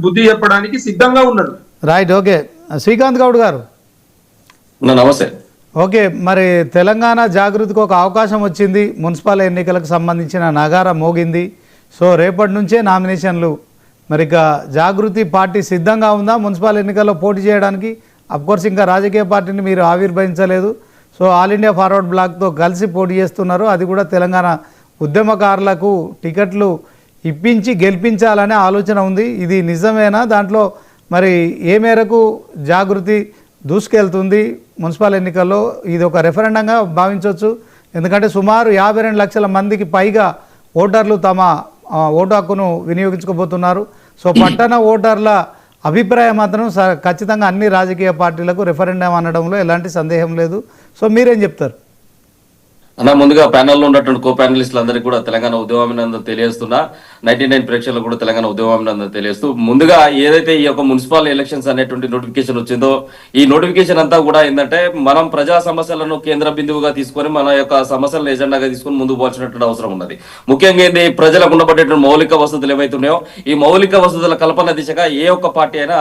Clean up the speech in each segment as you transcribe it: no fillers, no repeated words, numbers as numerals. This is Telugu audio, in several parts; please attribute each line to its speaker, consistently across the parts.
Speaker 1: బుద్ధి చెప్పడానికి సిద్ధంగా ఉన్నారు.
Speaker 2: Right, okay. శ్రీకాంత్ గౌడ్ గారు
Speaker 3: నమస్తే.
Speaker 2: ఓకే, మరి తెలంగాణ జాగృతికి ఒక అవకాశం వచ్చింది. మున్సిపల్ ఎన్నికలకు సంబంధించిన నగారా మోగింది. సో రేపటి నుంచే నామినేషన్లు. మరి ఇక జాగృతి పార్టీ సిద్ధంగా ఉందా మున్సిపల్ ఎన్నికల్లో పోటీ చేయడానికి? అఫ్కోర్స్ ఇంకా రాజకీయ పార్టీని మీరు ఆవిర్భవించలేదు. సో ఆల్ ఇండియా ఫార్వర్డ్ బ్లాక్తో కలిసి పోటీ చేస్తున్నారు. అది కూడా తెలంగాణ ఉద్యమకారులకు టికెట్లు ఇప్పించి గెలిపించాలనే ఆలోచన ఉంది. ఇది నిజమేనా? దాంట్లో మరి ఏ మేరకు జాగృతి దూసుకెళ్తుంది మున్సిపల్ ఎన్నికల్లో? ఇది ఒక రెఫరెండంగా భావించవచ్చు. ఎందుకంటే సుమారు 52 లక్షల మందికి పైగా ఓటర్లు తమ ఓటు హక్కును వినియోగించుకోబోతున్నారు. సో పట్టణ ఓటర్ల అభిప్రాయం మాత్రం ఖచ్చితంగా అన్ని రాజకీయ పార్టీలకు రెఫరెండం అనడంలో ఎలాంటి సందేహం లేదు. సో మీరేం చెప్తారు?
Speaker 3: అన్న, ముందుగా ప్యానెల్లో ఉన్నటువంటి కో ప్యానలిస్టులు అందరికీ కూడా తెలంగాణ ఉద్యమాభినందన తెలియజేస్తున్నా. 99 ప్రేక్షకులకు కూడా తెలంగాణ ఉద్యమాభినందన తెలియజేస్తూ, ముందుగా ఏదైతే ఈ యొక్క మున్సిపల్ ఎలక్షన్స్ అనేటువంటి నోటిఫికేషన్ వచ్చిందో, ఈ నోటిఫికేషన్ అంతా కూడా ఏంటంటే మనం ప్రజా సమస్యలను కేంద్ర బిందువుగా తీసుకొని మన యొక్క సమస్యలను ఎజెండాగా తీసుకొని ముందుకు పోల్చినటువంటి అవసరం ఉన్నది. ముఖ్యంగా ఏంటి, ప్రజలకు ఉండబడేటువంటి మౌలిక వసతులు ఏవైతున్నాయో ఈ మౌలిక వసతుల కల్పన దిశగా ఏ ఒక్క పార్టీ అయినా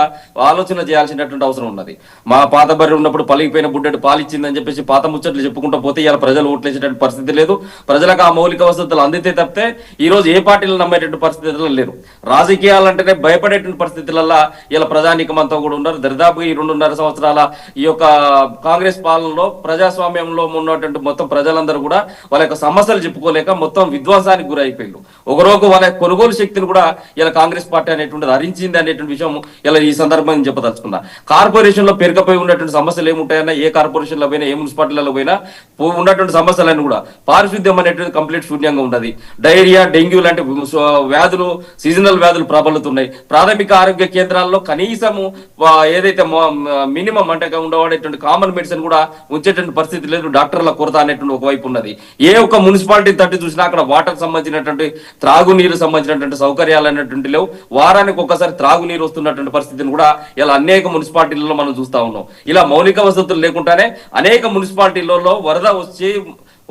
Speaker 3: ఆలోచన చేయాల్సినటువంటి అవసరం ఉన్నది. మా పాత బర్రె ఉన్నప్పుడు పలిగిపోయిన బుడ్డెడు పాలిచ్చిందని చెప్పేసి పాత ముచ్చట్లు చెప్పుకుంటూ పోతే ఇలా ప్రజలు ఓట్లేసేటువంటి పరిస్థితి లేదు. ప్రజలకు ఆ మౌలిక వసతులు అందితే తప్పితే ఈ రోజు ఏ పార్టీలు నమ్మేటువంటి పరిస్థితుల్లో లేరు. రాజకీయాలంటేనే భయపడేటువంటి పరిస్థితులలో ఇలా ప్రజానీకం అంతా కూడా ఉన్నారు. దరిదాపుగా ఈ 2.5 సంవత్సరాల ఈ యొక్క కాంగ్రెస్ పాలనలో ప్రజాస్వామ్యంలో ఉన్నటువంటి మొత్తం ప్రజలందరూ కూడా వాళ్ళ యొక్క సమస్యలు చెప్పుకోలేక మొత్తం విధ్వంసానికి గురైపోయారు. ఒకరోజు వాళ్ళ కొనుగోలు శక్తిని కూడా ఇలా కాంగ్రెస్ పార్టీ అనేటువంటిది హరించింది అనేటువంటి విషయం ఇలా ఈ సందర్భంగా చెప్పదలుచుకున్నా. కార్పొరేషన్ లో పెరిగిపోయి ఉన్నటువంటి సమస్యలు ఏముంటాయన్నా, ఏ కార్పొరేషన్ లో పోయినా ఏ మున్సిపాలిటీలలో పోయినా ఉన్నటువంటి సమస్యలను కూడా పారిశుద్ధ్యం అనేటువంటి కంప్లీట్ శూన్యంగా ఉన్నది. డైరియా, డెంగ్యూ లాంటి వ్యాధులు, సీజనల్ వ్యాధులు ప్రబలుతున్నాయి. ప్రాథమిక ఆరోగ్య కేంద్రాల్లో కనీసము ఏదైతే మినిమం అంటే ఉండబడేటువంటి కామన్ మెడిసిన్ కూడా ఉంచేటువంటి పరిస్థితి లేదు. డాక్టర్ల కొరత అనేటువంటి ఒకవైపు ఉన్నది. ఏ ఒక్క మున్సిపాలిటీ తట్టి చూసినా అక్కడ వాటర్ సంబంధించినటువంటి త్రాగునీరు సంబంధించినటువంటి సౌకర్యాలు అనేటువంటి లేవు. వారానికి ఒక్కసారి త్రాగునీరు వస్తున్నటువంటి పరిస్థితిని కూడా ఇలా అనేక మున్సిపాలిటీలలో మనం చూస్తా ఉన్నాం. ఇలా మౌలిక వసతులు లేకుండానే అనేక మున్సిపాలిటీలలో వరద వచ్చి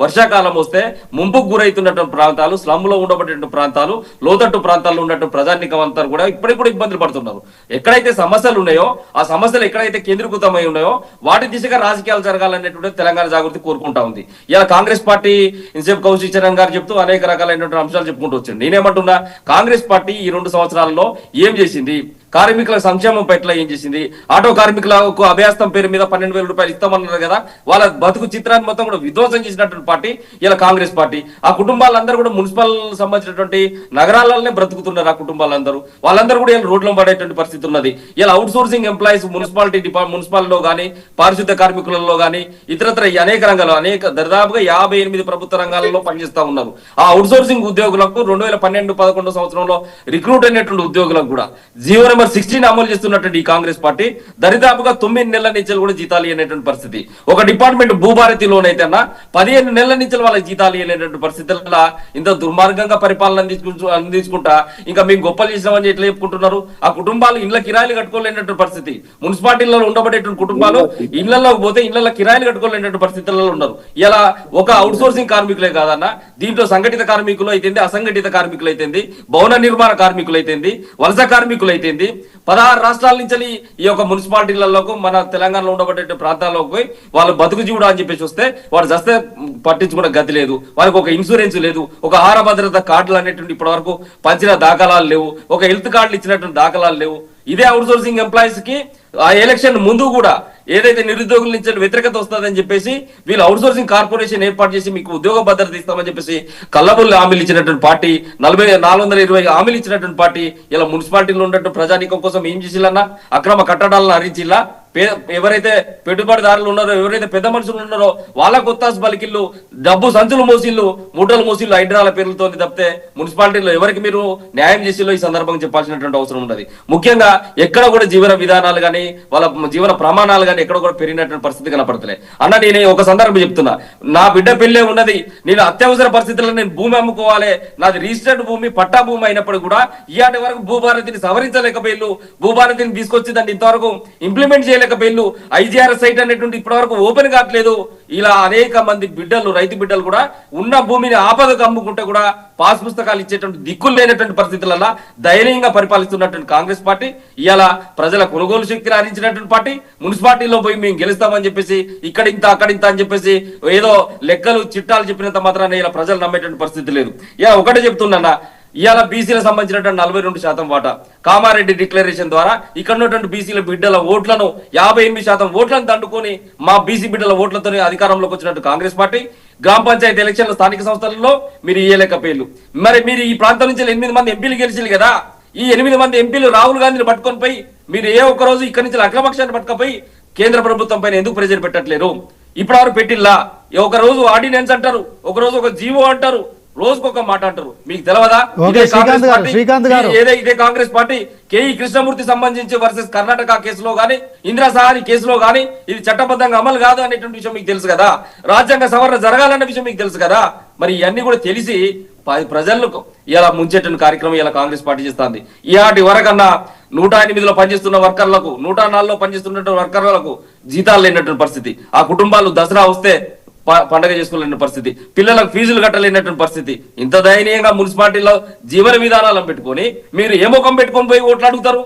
Speaker 3: వర్షాకాలం వస్తే ముంపుకు గురైతున్నటువంటి ప్రాంతాలు, స్లమ్ లో ఉండబడేటువంటి ప్రాంతాలు, లోతట్టు ప్రాంతాల్లో ఉన్నటువంటి ప్రజానికం అంతా కూడా ఇప్పటికి కూడా ఇబ్బందులు పడుతున్నారు. ఎక్కడైతే సమస్యలు ఉన్నాయో ఆ సమస్యలు ఎక్కడైతే కేంద్రీకృతమై ఉన్నాయో వాటి దిశగా రాజకీయాలు జరగాలనేటువంటి తెలంగాణ జాగృతి కోరుకుంటా ఉంది. ఇలా కాంగ్రెస్ పార్టీ ఇన్సేపు కౌశిక్ చరణ్ గారు చెప్తూ అనేక రకాలైనటువంటి అంశాలు చెప్పుకుంటూ వచ్చింది. నేనేమంటున్నా, కాంగ్రెస్ పార్టీ ఈ 2 సంవత్సరాలలో ఏం చేసింది? కార్మికుల సంక్షేమం పట్ల ఏం చేసింది? ఆటో కార్మికులకు అభ్యాస్తం పేరు మీద 12,000 రూపాయలు ఇస్తామన్నారు కదా, వాళ్ళ బతుకు చిత్రాన్ని మొత్తం కూడా విధ్వంసం చేసినటువంటి పార్టీ ఇలా కాంగ్రెస్ పార్టీ. ఆ కుటుంబాలందరూ కూడా మున్సిపల్ సంబంధించినటువంటి నగరాలనే బ్రతుకుతున్నారు. ఆ కుటుంబాలందరూ వాళ్ళందరూ కూడా ఇలా రోడ్లో పడేటువంటి పరిస్థితి ఉన్నది. ఇలా అవుట్ సోర్సింగ్ ఎంప్లాయీస్ మున్సిపాలిటీలో కానీ, పారిశుద్ధ్య కార్మికులలో కానీ, ఇతరత్ర అనేక రంగాల్లో దాదాపుగా 58 ప్రభుత్వ రంగాలలో పనిచేస్తా ఉన్నారు. ఆ అవుట్ సోర్సింగ్ ఉద్యోగులకు 2012-11 సంవత్సరంలో రిక్రూట్ అయినటువంటి ఉద్యోగులకు కూడా జీవో నెంబర్ 16 అమలు చేస్తున్నటువంటి ఈ కాంగ్రెస్ పార్టీ దరిదాపుగా 9 నెలల నుంచి కూడా జీతాలు ఇవ్వనేటువంటి పరిస్థితి. ఒక డిపార్ట్మెంట్ భూభారతిలోన్ అయితే 15 నెలల నుంచి వాళ్ళకి జీతాలు ఇవ్వలేనటువంటి పరిస్థితుల్లో ఇంత దుర్మార్గంగా పరిపాలన అందించుకుంటా ఇంకా మీకు గొప్పలు చేసినామని ఎట్లా చెప్పుకుంటున్నారు? ఆ కుటుంబాలు ఇళ్ల కిరాయిలు కట్టుకోలేనటువంటి పరిస్థితి. మున్సిపాలిటీలలో ఉండబడేటువంటి కుటుంబాలు ఇళ్లలోకి పోతే ఇళ్ల కిరాయిలు కట్టుకోలేనటువంటి పరిస్థితుల్లో ఉన్నారు. ఇలా ఒక అవుట్ సోర్సింగ్ కార్మికులే కాదన్న, దీంట్లో సంఘటిత కార్మికులు అయితేంది, అసంఘటిత కార్మికులు అయితేంది, భవన నిర్మాణ కార్మికులు అయితేంది, వలస కార్మికులు అయితేంది, 16 రాష్ట్రాల నుంచి ఈ యొక్క మున్సిపాలిటీలకు మన తెలంగాణలో ఉండబడే ప్రాంతాల్లోకి పోయి వాళ్ళు బతుకు జీవుడు అని చెప్పేసి వస్తే వాడు జస్తే పట్టించుకున్న గతి లేదు. వాళ్ళకి ఒక ఇన్సూరెన్స్ లేదు, ఒక ఆహార భద్రత కార్డులు అనేటువంటి ఇప్పటి వరకు పంచిన దాఖలాలు లేవు, ఒక హెల్త్ కార్డులు ఇచ్చినటువంటి దాఖలాలు లేవు. ఇదే అవుట్ సోర్సింగ్ ఎంప్లాయీస్ కి ఆ ఎలక్షన్ ముందు కూడా ఏదైతే నిరుద్యోగుల నుంచి వ్యతిరేకత వస్తుందని చెప్పేసి వీళ్ళు అవుట్ సోర్సింగ్ కార్పొరేషన్ ఏర్పాటు చేసి మీకు ఉద్యోగ భద్రత ఇస్తామని చెప్పేసి కల్లబుల్లి హామీలు ఇచ్చినటువంటి పార్టీ, 420 హామీలు ఇచ్చినటువంటి పార్టీ ఇలా మున్సిపాలిటీలో ఉన్నటువంటి ప్రజానీకం కోసం ఏం చేసిల్లన్నా? అక్రమ కట్టడాలను హరించిల్లా? ఎవరైతే పెట్టుబడిదారులు ఉన్నారో, ఎవరైతే పెద్ద మనుషులు ఉన్నారో వాళ్ళకు ఒత్తాసు పలికిళ్ళు, డబ్బు సంచులు మోసిళ్ళు, మూటలు మోసిళ్ళు, హైడ్రాల పేర్లతో తప్పితే మున్సిపాలిటీలో ఎవరికి మీరు న్యాయం చేసిల్లో ఈ సందర్భంగా చెప్పాల్సినటువంటి అవసరం ఉన్నది. ముఖ్యంగా ఎక్కడ కూడా జీవన విధానాలు కానీ వాళ్ళ జీవన ప్రమాణాలు కానీ ఎక్కడ కూడా పెరిగినటువంటి పరిస్థితి కనపడతలే. అన్న, నేను ఒక సందర్భం చెప్తున్నా, నా బిడ్డ పెళ్ళే ఉన్నది, నేను అత్యవసర పరిస్థితుల్లో నేను భూమి అమ్ముకోవాలి, నాది రిజిస్టర్డ్ భూమి, పట్టా భూమి అయినప్పుడు కూడా ఇయాటి వరకు భూభారతిని సవరించలేకపోయిళ్ళు, భూభారతిని తీసుకొచ్చి దాన్ని ఇంతవరకు ఇంప్లిమెంట్ చేయలేక ఏలేక పేర్లు ఐజీఆర్ఎస్ సైట్ అనేటువంటి ఇప్పటి వరకు ఓపెన్ కావట్లేదు. ఇలా అనేక మంది బిడ్డలు, రైతు బిడ్డలు కూడా ఉన్న భూమిని ఆపదకు అమ్ముకుంటే కూడా పాస్ పుస్తకాలు ఇచ్చేటువంటి దిక్కులు లేనటువంటి పరిస్థితులలో దయనీయంగా పరిపాలిస్తున్నటువంటి కాంగ్రెస్ పార్టీ ఇవాళ ప్రజల కొనుగోలు శక్తిని హరించినటువంటి పార్టీ. మున్సిపాలిటీలో పోయి మేము గెలుస్తామని చెప్పేసి ఇక్కడ ఇంత అక్కడ ఇంత అని చెప్పేసి ఏదో లెక్కలు చిట్టాలు చెప్పినంత మాత్రాన ఇలా ప్రజలు నమ్మేటువంటి పరిస్థితి లేదు. ఇలా ఒకటే చెప్తున్నా, ఇవాళ బీసీలకు సంబంధించినటువంటి 42% వాటా కామారెడ్డి డిక్లరేషన్ ద్వారా ఇక్కడ ఉన్నటువంటి బీసీల బిడ్డల ఓట్లను 58% ఓట్లను దండుకొని మా బీసీ బిడ్డల ఓట్లతో అధికారంలోకి వచ్చినట్టు కాంగ్రెస్ పార్టీ. గ్రామ పంచాయతీ ఎలక్షన్ల స్థానిక సంస్థలలో మీరు ఇయ్యలేక పేర్లు. మరి మీరు ఈ ప్రాంతం నుంచి 8 మంది ఎంపీలు గెలిచారు కదా, ఈ 8 మంది ఎంపీలు రాహుల్ గాంధీని పట్టుకొని పోయి మీరు ఏ ఒక్క రోజు ఇక్కడి నుంచి అఖిలపక్షాన్ని పట్టుకపోయి కేంద్ర ప్రభుత్వం పైన ఎందుకు ప్రెజర్ పెట్టట్లేరు? ఇప్పటివరకు పెట్టిల్లా? ఒక రోజు ఆర్డినెన్స్ అంటారు, ఒక రోజు ఒక జీవో అంటారు, రోజుకొక మాట అంటారు. మీకు తెలియదా? ఇదే కాంగ్రెస్ పార్టీ కేఈ కృష్ణమూర్తి సంబంధించి వర్సెస్ కర్ణాటక కేసులో గానీ, ఇందిరా సహాని కేసులో గానీ ఇది చట్టబద్ధంగా అమలు కాదు అనేటువంటి విషయం మీకు తెలుసు కదా, రాజ్యాంగ సవరణ జరగాలన్న విషయం మీకు తెలుసు కదా. మరి ఇవన్నీ కూడా తెలిసి ప్రజలకు ఇలా ముంచేటువంటి కార్యక్రమం ఇలా కాంగ్రెస్ పార్టీ చేస్తుంది. ఇలాంటి వరకన్నా 108లో పనిచేస్తున్న వర్కర్లకు, 104లో పనిచేస్తున్న వర్కర్లకు జీతాలు లేనటువంటి పరిస్థితి, ఆ కుటుంబాలు దసరా వస్తే పండగ చేసుకోలేని పరిస్థితి, పిల్లలకు ఫీజులు కట్టలేనటువంటి పరిస్థితి. ఇంత దయనీయంగా మున్సిపాలిటీలో జీవన విధానాలను పెట్టుకొని మీరు ఏ ముఖం పెట్టుకొని పోయి ఓట్లు అడుగుతారు?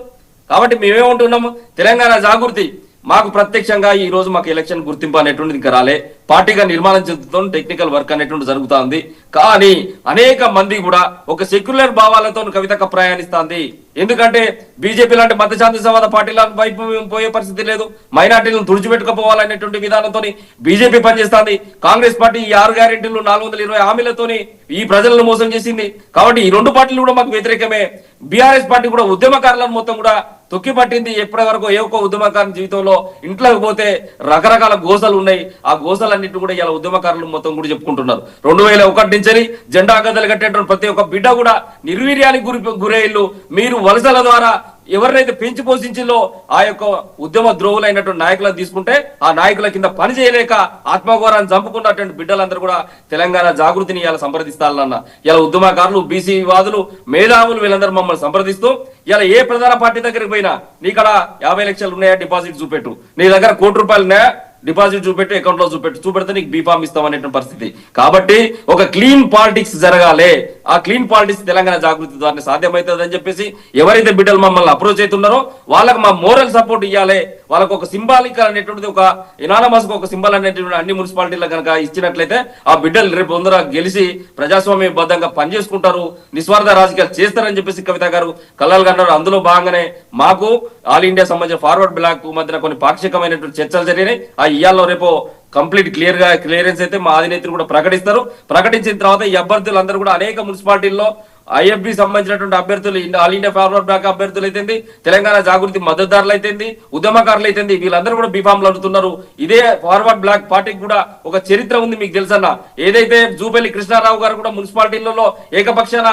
Speaker 3: కాబట్టి మేమేమంటున్నాము, తెలంగాణ జాగృతి మాకు ప్రత్యక్షంగా ఈ రోజు మాకు ఎలక్షన్ గుర్తింపు అనేటువంటిది ఇంకా రాలే. పార్టీగా నిర్మాణం చెందుతాం, టెక్నికల్ వర్క్ అనేటువంటి జరుగుతా ఉంది. కానీ అనేక మంది కూడా ఒక సెక్యులర్ భావాలతో కవితకు ప్రయాణిస్తుంది. ఎందుకంటే బీజేపీ లాంటి మతశాంతివాద పార్టీల వైపు పోయే పరిస్థితి లేదు, మైనార్టీలను తుడిచిపెట్టుకుపోవాలనేటువంటి విధానంతో బీజేపీ పనిచేస్తుంది. కాంగ్రెస్ పార్టీ ఈ 6 గ్యారెంటీలు 420 హామీలతోని ఈ ప్రజలను మోసం చేసింది. కాబట్టి ఈ 2 పార్టీలు కూడా మాకు వ్యతిరేకమే. బీఆర్ఎస్ పార్టీ కూడా ఉద్యమకారులను మొత్తం కూడా తొక్కి పట్టింది. ఎప్పటి వరకు ఏ ఒక్క ఉద్యమకారుని జీవితంలో ఇంట్లోకి పోతే రకరకాల గోసలు ఉన్నాయి, ఆ గోసలన్నింటినీ కూడా ఇలా ఉద్యమకారులు మొత్తం కూడా చెప్పుకుంటున్నారు. 2001 నుంచి జెండా గద్దలు కట్టేటువంటి ప్రతి ఒక్క బిడ్డ కూడా నిర్వీర్యానికి గురయ్యిల్లు. మీరు వలసల ద్వారా ఎవరినైతే పెంచి పోషించిందో ఆ యొక్క ఉద్యమ ద్రోహులైనటువంటి నాయకులను తీసుకుంటే ఆ నాయకుల కింద పని చేయలేక ఆత్మగౌరవాన్ని చంపుకున్నటువంటి బిడ్డలందరూ కూడా తెలంగాణ జాగృతిని ఇలా సంప్రదిస్తారన్న. ఇలా ఉద్యమకారులు, బీసీ వాదులు, మేధావులు వీళ్ళందరూ మమ్మల్ని సంప్రదిస్తూ ఇలా ఏ ప్రధాన పార్టీ దగ్గరికి పోయినా నీకడ 50 లక్షలు ఉన్నాయా డిపాజిట్ చూపెట్టు, నీ దగ్గర ₹1 కోటి ఉన్నాయా డిపాజిట్ చూపెట్టు, అకౌంట్ లో చూపెడితే నీకు బీఫామ్ ఇస్తాం అనేటువంటి పరిస్థితి. కాబట్టి ఒక క్లీన్ పాలిటిక్స్ జరగాలి. ఆ క్లీన్ పాలిటిక్స్ తెలంగాణ జాగృతి ద్వారా సాధ్యమవుతుంది అని చెప్పేసి ఎవరైతే బిడ్డలు మమ్మల్ని అప్రోచ్ అవుతున్నారో వాళ్ళకి మా మోరల్ సపోర్ట్ ఇవ్వాలి. వాళ్ళకు ఒక సింబాలిక్ అనేటువంటిది, ఒక ఇనానమస్ ఒక సింబల్ అనేటువంటి అన్ని మున్సిపాలిటీలో కనుక ఇచ్చినట్లయితే ఆ బిడ్డలు రేపు ముందర గెలిచి ప్రజాస్వామ్యబద్ధంగా పనిచేసుకుంటారు, నిస్వార్థ రాజకీయాలు చేస్తారని చెప్పేసి కవిత గారు కళ్ళలు కన్నారు. అందులో భాగంగానే మాకు ఆల్ ఇండియా సంబంధించిన ఫార్వర్డ్ బ్లాక్ మధ్యన కొన్ని పాక్షికమైనటువంటి చర్చలు జరిగినాయి. ఆ ఇయాల్లో రేపు కంప్లీట్ క్లియరెన్స్ అయితే మా అధినేతలు కూడా ప్రకటిస్తారు. ప్రకటించిన తర్వాత ఈ అభ్యర్థులందరూ కూడా అనేక మున్సిపాలిటీల్లో ఐఎఫ్బి సంబంధించినటువంటి అభ్యర్థులు, ఆల్ ఇండియా ఫార్వర్డ్ బ్లాక్ అభ్యర్థులు అయితే, తెలంగాణ జాగృతి మద్దతుదారులు అయితే, ఉద్యమకారులు అయితే వీళ్ళందరూ కూడా బీఫామ్లు అడుగుతున్నారు. ఇదే ఫార్వర్డ్ బ్లాక్ పార్టీకి కూడా ఒక చరిత్ర ఉంది, మీకు తెలుసన్న. ఏదైతే జూపల్లి కృష్ణారావు గారు కూడా మున్సిపాలిటీలలో ఏకపక్షాన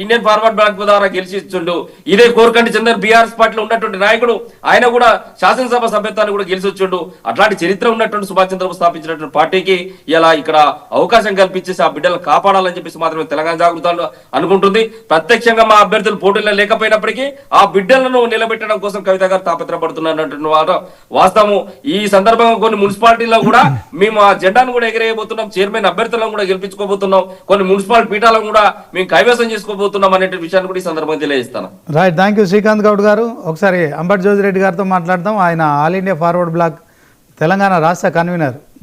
Speaker 3: ఇండియన్ ఫార్వర్డ్ బ్లాక్ ద్వారా గెలిచిచ్చుండు. ఇదే కోరకంటి చందర్ బీఆర్ఎస్ పార్టీలో ఉన్నటువంటి నాయకుడు, ఆయన కూడా శాసనసభ సభ్యత్వాన్ని కూడా గెలిచి వచ్చిండు. అట్లాంటి చరిత్ర ఉన్నటువంటి సుభాష్ చంద్రబోస్ స్థాపించినటువంటి పార్టీకి ఇలా ఇక్కడ అవకాశం కల్పించేసి ఆ బిడ్డలను కాపాడాలని చెప్పేసి మాత్రమే తెలంగాణ జాగృతాలు అనుకుంటుంది. ప్రత్యక్షంగా మా అభ్యర్థులు పోటీలో లేకపోయినప్పటికీ ఆ బిడ్డలను నిలబెట్టడం కోసం కవిత గారు తాపత్రపడుతున్నటువంటి వాస్తవం. ఈ సందర్భంగా కొన్ని మున్సిపాలిటీలో కూడా మేము ఆ జెండాను కూడా ఎగరేయబోతున్నాం, చైర్మన్ అభ్యర్థులను కూడా గెలిపించుకోబోతున్నాం, కొన్ని మున్సిపాలిటీ పీఠాలను కూడా మేము కైవసం చేసుకోబోతున్నాం అనే విషయాన్ని కూడా ఈ సందర్భంగా తెలియజేస్తాను.
Speaker 2: Right, thank you Srikanth Goud garu. ఒకసారి అంబటి జోజిరెడ్డి గారితో మాట్లాడదాం. ఆయన all India forward block Telangana రాష్ట్ర కన్వీనర్.